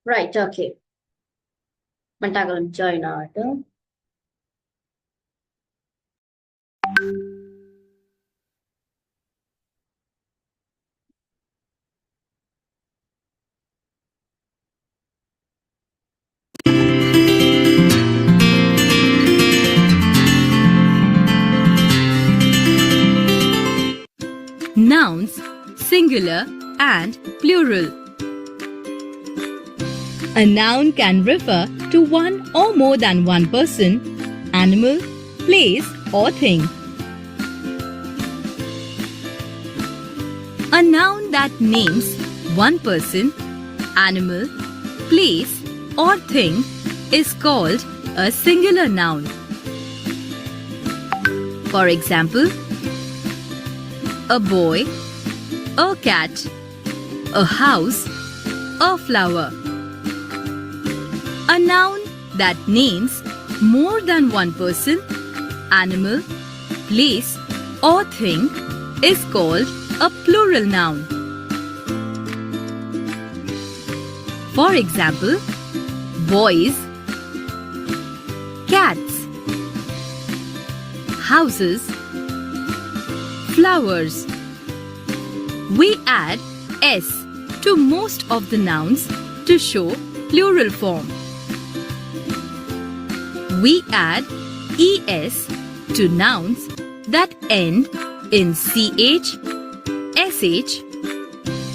Right, okay. Mantagalam join out. Nouns, singular and plural. A noun can refer to one or more than one person, animal, place or thing. A noun that names one person, animal, place or thing is called a singular noun. For example, a boy, a cat, a house, a flower. A noun that names more than one person, animal, place or thing is called a plural noun. For example, boys, cats, houses, flowers. We add s to most of the nouns to show plural form. We add es to nouns that end in ch, sh,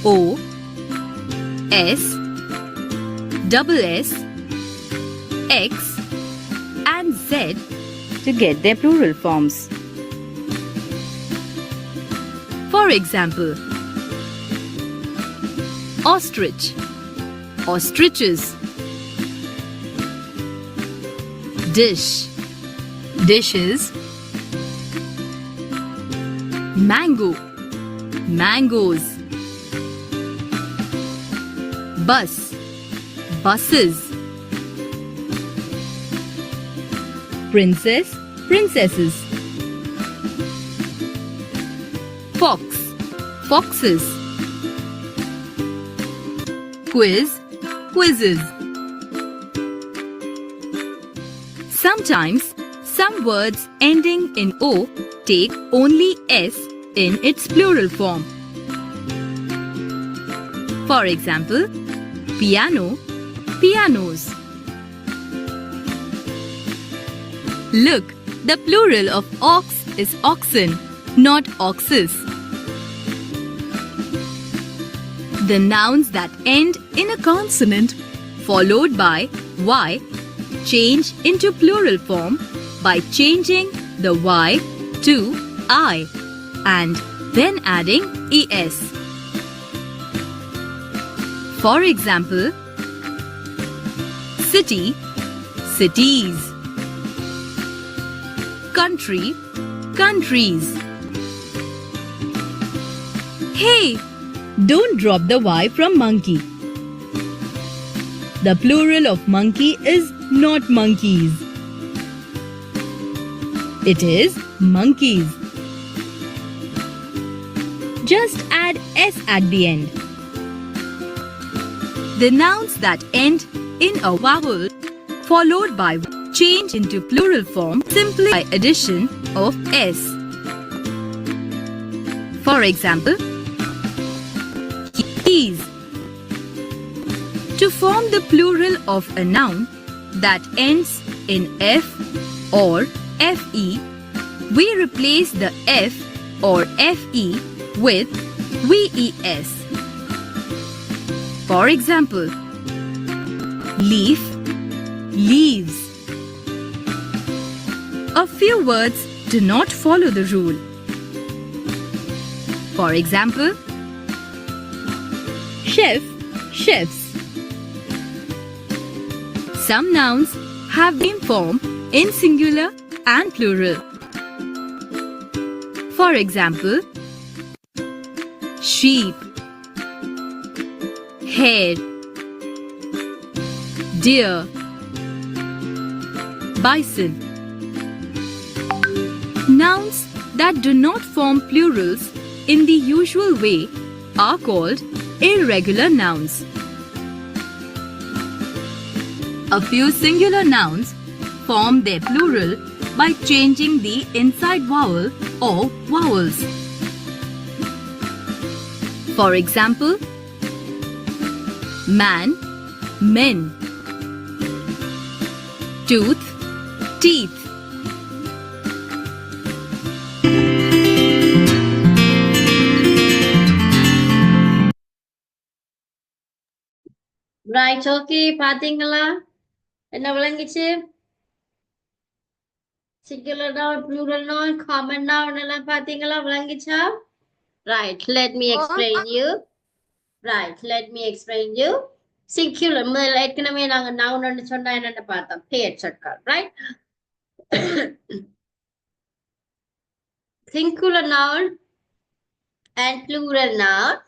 o, s, double s, x, and z to get their plural forms. For example, ostrich, ostriches, dish, dishes, mango, mangoes, bus, buses, princess, princesses, fox, foxes, quiz, quizzes. Sometimes, some words ending in O take only S in its plural form. For example, piano, pianos. Look, the plural of ox is oxen, not oxes. The nouns that end in a consonant followed by y change into plural form by changing the y to I and then adding es. For example, city, cities, country, countries. Hey! Don't drop the Y from monkey. The plural of monkey is not monkeys. It is monkeys. Just add S at the end. The nouns that end in a vowel followed by change into plural form simply by addition of S. For example, keys. To form the plural of a noun that ends in F or FE, we replace the F or FE with VES. For example, leaf, leaves. A few words do not follow the rule. For example, chef, chefs. Some nouns have been formed in singular and plural. For example, sheep, hare, deer, bison. Nouns that do not form plurals in the usual way are called irregular nouns. A few singular nouns form their plural by changing the inside vowel or vowels. For example, man, men. Tooth, teeth. Right, okay, பாத்தீங்களா என்ன விளங்கிச்சு? singular noun, plural noun, common noun எல்லாம் பாத்தீங்களா விளங்கிச்சா? Right, let me explain you. Right, let me explain you. Singular, முதல்ல ஏற்கனவே நாங்க noun ன்னு சொன்னா என்னன்னு பார்த்தோம், பெயர் சொற்கள், right? singular noun and plural noun.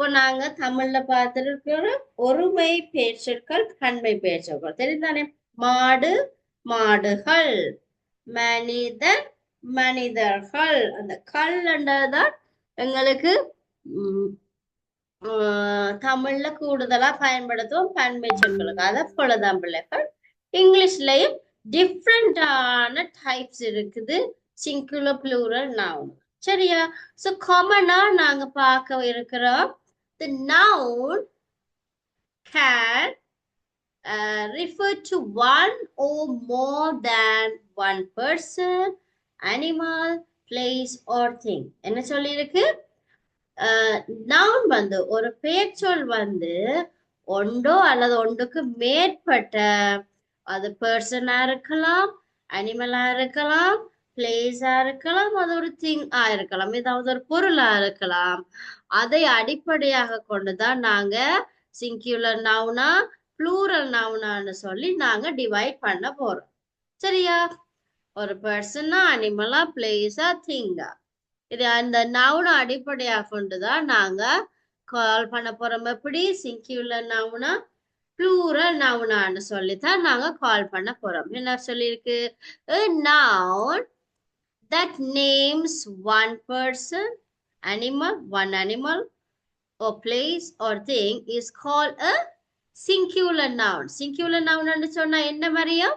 இப்போ நாங்க தமிழ்ல பார்த்திருக்கிற ஒருமை பெயர் சொற்கள், பன்மை பெயர் சொற்கள் தெரிந்தானே? மாடு, மாடுகள். மனிதன், மனிதர்கள். அந்த கல்ன்றதான் எங்களுக்கு தமிழ்ல கூடுதலா பயன்படுத்துவோம் பன்மை சொற்களுக்கு. அதை போலதான் பிள்ளைகள் இங்கிலீஷ்லயும் டிஃப்ரெண்டான டைப்ஸ் இருக்குது சிங்குலர் ப்ளூரல் நவுன். சரியா? சோ காமனா நாங்க பார்க்க இருக்கிறோம், the noun can refer to one or more than one person, animal, place or thing. என்ன சொல்லி இருக்கு? நவுன் வந்து ஒரு பெயர்ச்சொல் வந்து ஒன்றோ அல்லது ஒன்றுக்கு மேற்பட்ட, அது பர்சனா இருக்கலாம், அனிமலா இருக்கலாம், பிளேஸா இருக்கலாம், அது ஒரு திங் இருக்கலாம், ஏதாவது ஒரு பொருளா இருக்கலாம். அதை அடிப்படையாக கொண்டுதான் நாங்க சிங்குலர் நவுனா ப்ளூரல் நவுனான்னு சொல்லி நாங்க டிவைட் பண்ண போறோம். சரியா? ஒரு பர்சனா, அனிமலா, பிளேஸா, திங்கா, இது அந்த நவுனை அடிப்படையாக கொண்டுதான் நாங்க கால் பண்ண போறோம். எப்படி? சிங்குலர் நவுனா ப்ளூரல் நவுனான்னு சொல்லித்தான் நாங்க கால் பண்ண போறோம். என்ன சொல்லியிருக்கு? a noun that names one person, one animal or place or thing is called a singular noun. Singular noun ன்னு சொன்னா என்ன Mariam?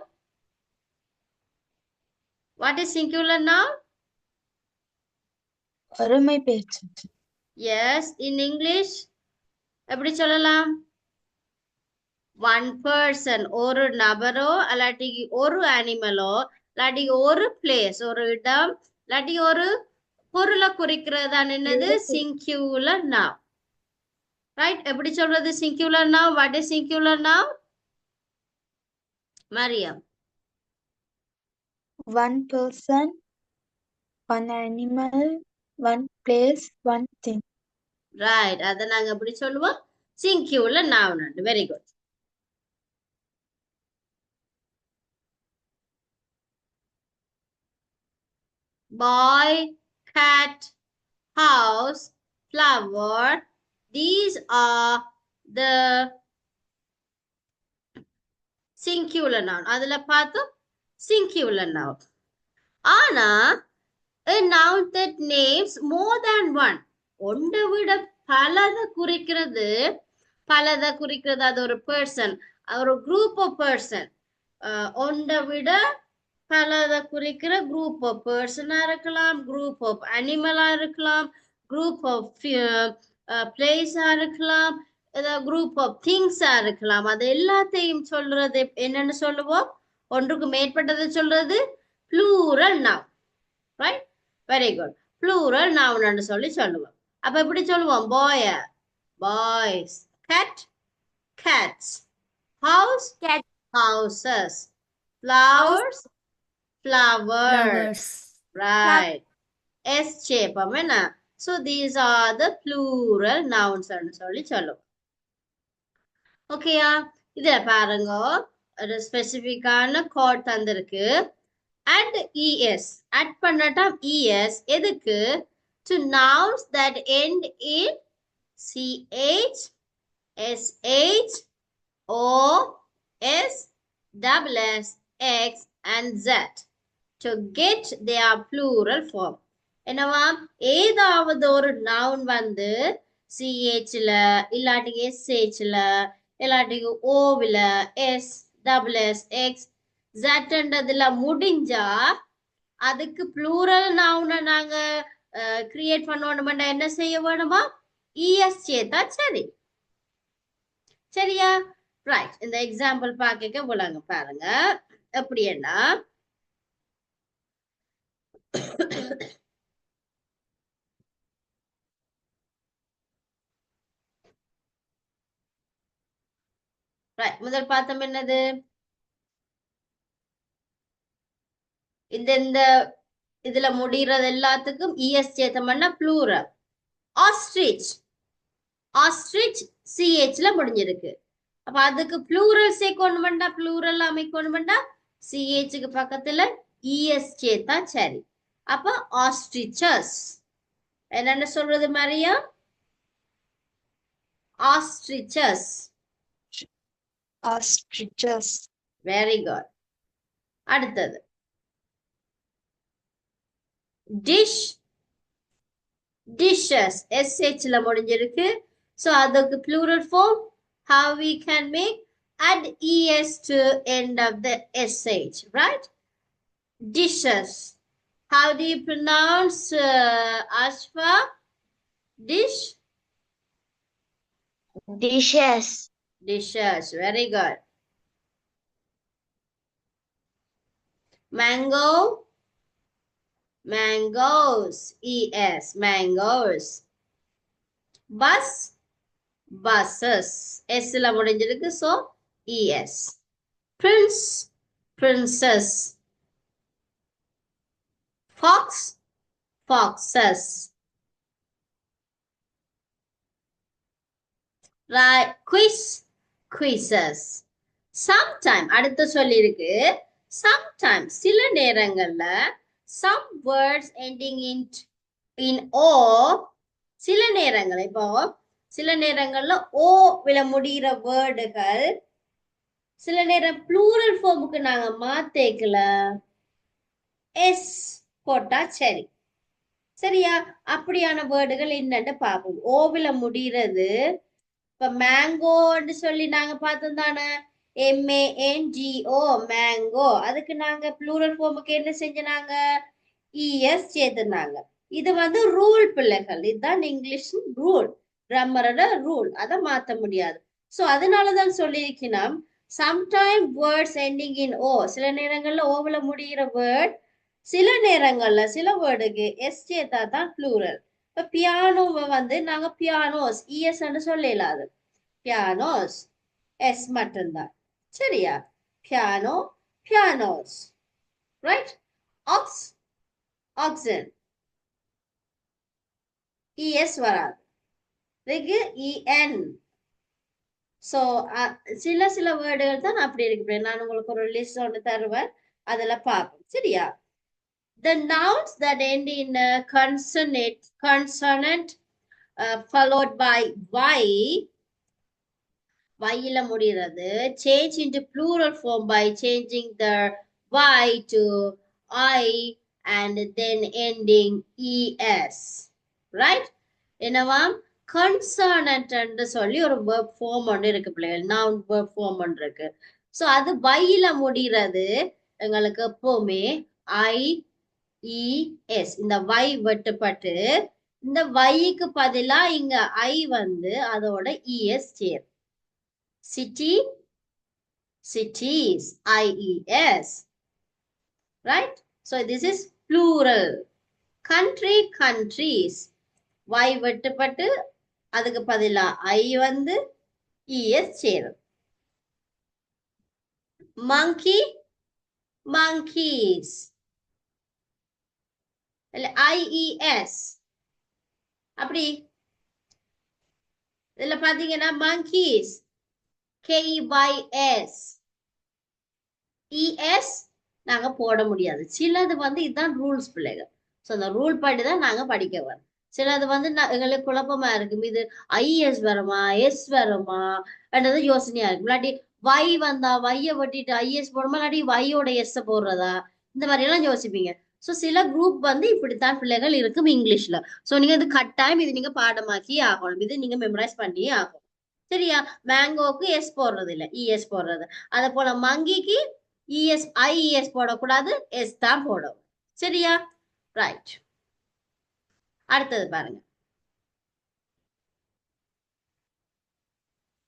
What is singular noun? ஒருமை பெயர்ச்சொல். Yes, in English எப்படி சொல்லலாம்? one person, ஒரு நபரோ அல்லாட்டி ஒரு அனிமலோ இல்லாட்டி ஒரு பிளேஸ், ஒரு இடம் இல்லாட்டி ஒரு பொருளை குறிக்கிறதான் என்னது? Singular noun. ரைட்? எப்படி சொல்றது singular noun? What is singular noun Mariam? One person, one animal, one place, one thing. Right, அதை நாங்க எப்படி சொல்லுவோம்? Singular noun. Very good. boy, cat, house, flower, these are the singular noun. அதுல பார்த்தோம் singular noun. ஆனா a noun that names more than one, ஒன்றை விட பலதை குறிக்கிறது, அது ஒரு பர்சன், ஒரு குரூப் ஆஃப் பர்சன். ஒன்றை விட பலதை குறிக்கிற குரூப் ஆஃப் பர்சனா இருக்கலாம், குரூப் ஆஃப் அனிமலா இருக்கலாம், குரூப் ஆஃப் பிளேஸா இருக்கலாம், குரூப் ஆஃப் திங்ஸா இருக்கலாம். அது எல்லாத்தையும் சொல்றது என்னன்னு சொல்லுவோம்? ஒன்றுக்கு மேற்பட்டதை சொல்றது plural noun. Right? Very good. Plural noun சொல்லி சொல்லுவோம். அப்ப எப்படி சொல்லுவோம்? Boy, boys, cat, cats, house, houses, flowers, flowers. Right. S shape. So these are the plural nouns ன்னு சொல்லி சொல்லுவோம். ஓகேயா? இதுல பாருங்க, ஒரு ஸ்பெசிபிக்கான கோட் தந்திருக்கு. add es, add பண்ணட்டும் es எதுக்கு? to nouns that end in ch, sh, o, s, double s, x and z to get their plural form. என்னவா? ஏதாவது ஒரு நவுன் வந்து CHல இல்லாட்டி SHல இல்லாட்டி Oல S டபுள் எஸ் எக்ஸ் ஜெட்ன்றதுல முடிஞ்சா அதுக்கு ப்ளூரல் நவுனை நாங்க கிரியேட் பண்ணணும்னா என்ன செய்ய வேணுமா இஎஸ் சேர்த்தா சரி சரியா ரைட் இந்த எக்ஸாம்பிள் பார்க்க விளங்க பாருங்க எப்படின்னா முதல் பார்த்தோம் என்னது இந்த இதுல முடிகிறது எல்லாத்துக்கும் இஎஸ் சேர்த்தோம்னா ப்ளூரல் ஆஸ்ட்ரிச் ஆஸ்ட்ரிச் சிஹெச்ல முடிஞ்சிருக்கு அப்ப அதுக்கு ப்ளூரல் சேர்க்கணும்டா ப்ளூரல் அமைக்கணும்டா சிஹெச்சுக்கு பக்கத்துல இஎஸ் சேர்த்தா சரி அப்ப ஆஸ்ட்ரிச்சஸ் என்னன்னு சொல்றது மரியா ஆஸ்ட்ரிச்சஸ் ostriches, வெரி குட் அடுத்தது டிஷ் dishes sh ல முடிஞ்சிருக்கு so அதுக்கு plural form how we can make add es to end of the sh right dishes how do you pronounce ashfa dish dishes, dishes very good mango mangoes es mangoes bus buses s ல முடிஞ்சிருக்கு so es prince princess fox foxes right quiz quizzes sometime அடுத்து சொல்லிருக்கு sometime சில நேரங்கள்ல some words ending in o சில நேரங்கள் இப்போ சில நேரங்கள்ல ஓ வில முடிகிற வேர்டுகள் சில நேரம் ப்ளூரல் ஃபார்முக்கு நாங்க மாத்தேக்கல எஸ் போட்டா சரி சரியா அப்படியான வேர்டுகள் என்னன்னு பார்ப்போம் ஓவில முடிகிறது இப்ப மேங்கோன்னு சொல்லி நாங்க பார்த்தோம் தானே MANGO மேங்கோ அதுக்கு நாங்க ப்ளூரல் ஃபார்முக்கு என்ன செஞ்சனாங்க இஎஸ் சேர்த்துனாங்க இது வந்து ரூல் பிள்ளைகள் இதுதான் இங்கிலீஷ் ரூல் கிராமரோட ரூல் அதை மாத்த முடியாது சோ அதனாலதான் சொல்லியிருக்கணும் சம்டைம் வேர்ட்ஸ் எண்டிங் இன் ஓ சில நேரங்கள்ல ஓவில முடிகிற வேர்ட் சில நேரங்கள்ல சில வேர்டுக்கு எஸ் சேர்த்தா தான் ப்ளூரல் இப்ப பியானோவை வந்து நாங்க பியானோஸ் இஎஸ் சொல்லலாது பியானோஸ் எஸ் மட்டும்தான் சரியா piano pianos right ox oxen E S வராது இதுக்கு இஎன் சோ சில வேர்டுகள் தான் அப்படி இருக்கு நான் உங்களுக்கு ஒரு லிஸ்ட் ஒன்று தருவேன் அதுல பார்ப்போம் சரியா the nouns that end in a consonant followed by y ல முடிகிறது change into plural form by changing the y to I and then ending es right என்னவா consonant என்று சொல்லி ஒரு verb form ஒன்று இருக்கு பிள்ளைகள் noun verb form ஒன்று இருக்கு சோ அது y ல முடிகிறது எங்களுக்கு எப்பவுமே IES இந்த y வெட்டுப்பட்டு இந்த yக்கு பதிலா இங்க I வந்து அதோட es சேரும் city cities IES right so this is plural country countries y வெட்டுப்பட்டு அதுக்கு பதிலா I வந்து es சேரும் monkey monkeys IES அப்படி இதுல பாத்தீங்கன்னா monkeys KYS ES நாங்க போட முடியாது சிலது வந்து இதுதான் ரூல்ஸ் பிள்ளைகள் சோ அந்த ரூல் படி தான் நாங்க படிக்க வரோம் சிலது வந்து எங்களுக்கு குழப்பமா இருக்கும் இது IS வருமா எஸ் வருமா என்றது யோசனையா இருக்கும் இல்லாட்டி Y வந்தா வைய வெட்டிட்டு IS போடுமா இல்லாட்டி வையோட எஸ் போடுறதா இந்த மாதிரி எல்லாம் யோசிப்பீங்க சோ சில குரூப் வந்து இப்படித்தான் பிள்ளைகள் இருக்கும் இங்கிலீஷ்ல சோ நீங்க இது கட்டாயம் இது நீங்க பாடமாக்கி ஆகணும் இது நீங்க மெமரைஸ் பண்ணியே ஆகணும் சரியா? மேங்கோக்கு எஸ் போடுறது இல்ல, இஎஸ் போடுறது. அத போல மங்கிக்கு இஎஸ் ஐஇஎஸ் போடக்கூடாது, எஸ் தான் போடும். சரியா? ரைட். அடுத்தது பாருங்க.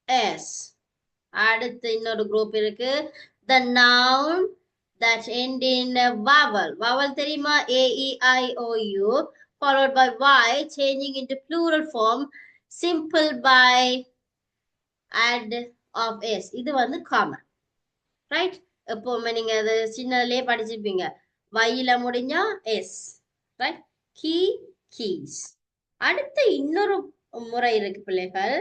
எஸ். அடுத்து இன்னொரு குரூப் இருக்கு. The noun that end in a vowel. Vowel தெரியுமா? A, E, I, O, U followed by Y changing into plural form simple by add of S. இது வந்து common. ரைட்? எப்பவுமே நீங்க அது சின்னதுலயே படிச்சிருப்பீங்க. வையில முடிஞ்சா எஸ். ரைட்? Key, keys. அடுத்து இன்னொரு முறை இருக்கு பிள்ளைகள்.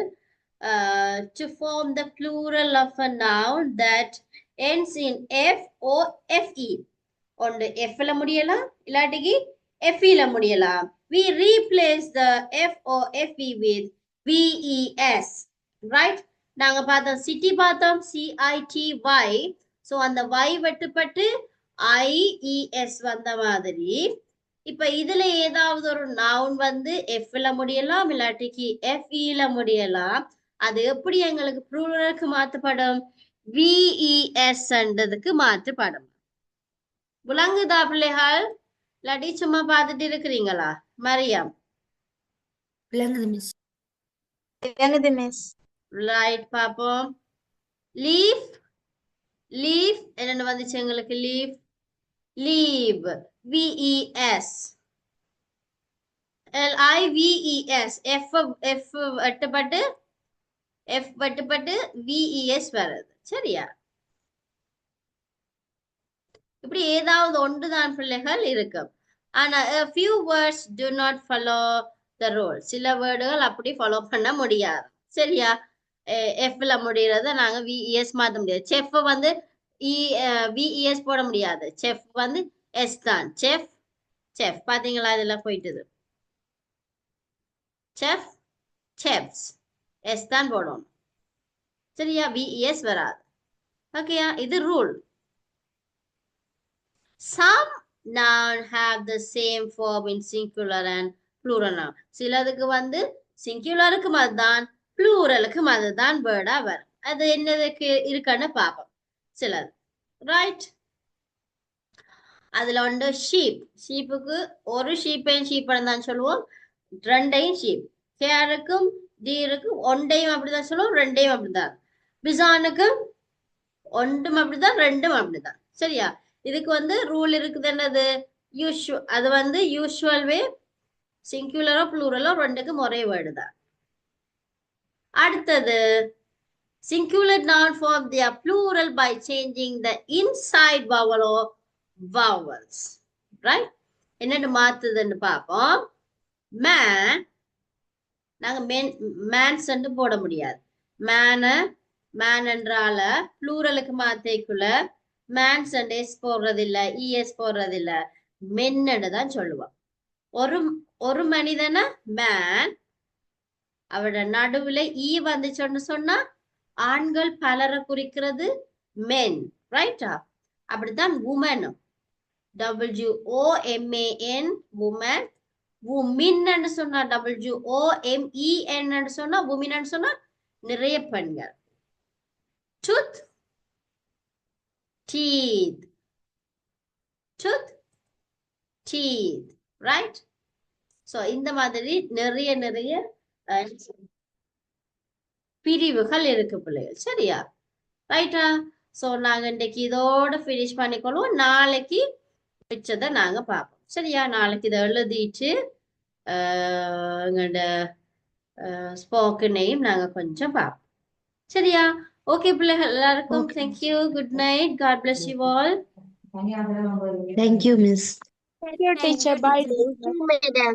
To form the plural of a noun that ends in F or FE. ஒன்று Fல முடியலாம், இல்லாட்டிக்கு FEல முடியலாம். We replace the F or FE with VES. Right? நாங்க பார்த்தோம் சிட்டி பார்த்தோம், CITY. ஸோ அந்த Y வெட்டுப்பட்டு IES வந்த மாதிரி இப்ப இதுல ஏதாவது ஒரு நவுன் வந்து Fல முடியலாம், இல்லாட்டிக்கு FEல முடியலாம். அது எப்படி எங்களுக்கு ப்ளூரலுக்கு மாற்றப்படும்? VES மாற்றப்படும். விளங்குதா பிள்ளைகள்? இல்லாட்டி சும்மா பார்த்துட்டு இருக்கிறீங்களா? மரியம் விளங்குது மிஸ். விளங்குது மிஸ். ரைட், பாப்போம். லீஃப், லீஃப் என்னன்னு வந்துச்சு எங்களுக்கு? Leaf, leave, VES. LIVES. F வெட்டுப்பட்டு VES வருது. சரியா? இப்படி ஏதாவது ஒன்றுதான் பிள்ளைகள் இருக்கும். ஆனா a few words do not follow the rule. சில வேர்டுகள் அப்படி ஃபாலோ பண்ண முடியாது. சரியா? Fல முடியறத நாங்க VES மாத்த முடியாது. செஃப் வந்து VES போட முடியாது. செஃப் வந்து எஸ் தான். Chef, chef. பாத்தீங்களா? இதெல்லாம் போயிட்டுது. Chef, chefs. எஸ் தான் போடணும். சரியா? VES வராது. ஓகேயா? இது rule. Some noun have the same form in singular and plural noun. சிலதுக்கு வந்து சிங்குலருக்கும் அதுதான், ப்ளூரலுக்கும் அதுதான் வேர்டா வரும். அது என்னதுக்கு இருக்குன்னு பார்ப்போம். சிலது. ரைட்? அதுல வந்து ஷீப். ஷீப்புக்கு ஒரு ஷீப்பையும் ஷீப்பன்னு தான் சொல்லுவோம், ரெண்டையும் ஷீப். கேருக்கும் டீருக்கும் ஒன்றையும் அப்படிதான் சொல்லுவோம், ரெண்டையும் அப்படிதான். பிசானுக்கும் ஒன்றும் அப்படிதான், ரெண்டும் அப்படிதான். சரியா? இதுக்கு வந்து ரூல் இருக்குது. என்னது? யூஷுவல். அது வந்து யூஷுவல் வே, சிங்குலரோ ப்ளூரலோ ரெண்டுக்கும் ஒரே வேர்டு தான். அடுத்தது singular noun form their plural by changing the inside vowel or vowels. Right? என்னன்னு மாத்துதுன்னு பார்ப்போம். man, நாங்க மேன்ஸ் போட முடியாது. மேன் என்றால ப்ளூரலுக்கு மாத்தைக்குள்ள மேன்ஸ் அண்ட் எஸ் போடுறதில்ல, இஎஸ் போடுறதில்ல, மென்னு தான் சொல்லுவோம். ஒரு மனிதன மேன், அவரோட நடுவுல ஈ வந்துச்சோன்னு சொன்னா ஆண்கள் பலரை குறிக்கிறது மென். ரைட்டா? அப்படித்தான் உமனும். WOMAN, woman. உமின்னு சொன்னா WOMEN சொன்னா உமின்னு சொன்னா நிறைய பெண்கள். tooth, teeth, tooth, teeth. Right? So இந்த மாதிரி நிறைய பிரிவுகள் இருக்கு பிள்ளைகள். சரியா? ரைட்டா? சோ நாங்க இன்னைக்கு இதோட பினிஷ் பண்ணிக்கொள்வோம். நாளைக்கு மிச்சதை நாங்க பார்ப்போம். சரியா? நாளைக்கு இதை எழுதிட்டு எங்களோட ஸ்போக்கனையும் நாங்க கொஞ்சம் பார்ப்போம். சரியா? ஓகே பிள்ளைகள் எல்லாருக்கும் thank you. Good night. God bless you all. Thank you, miss. Thank you, teacher. Bye. Madam.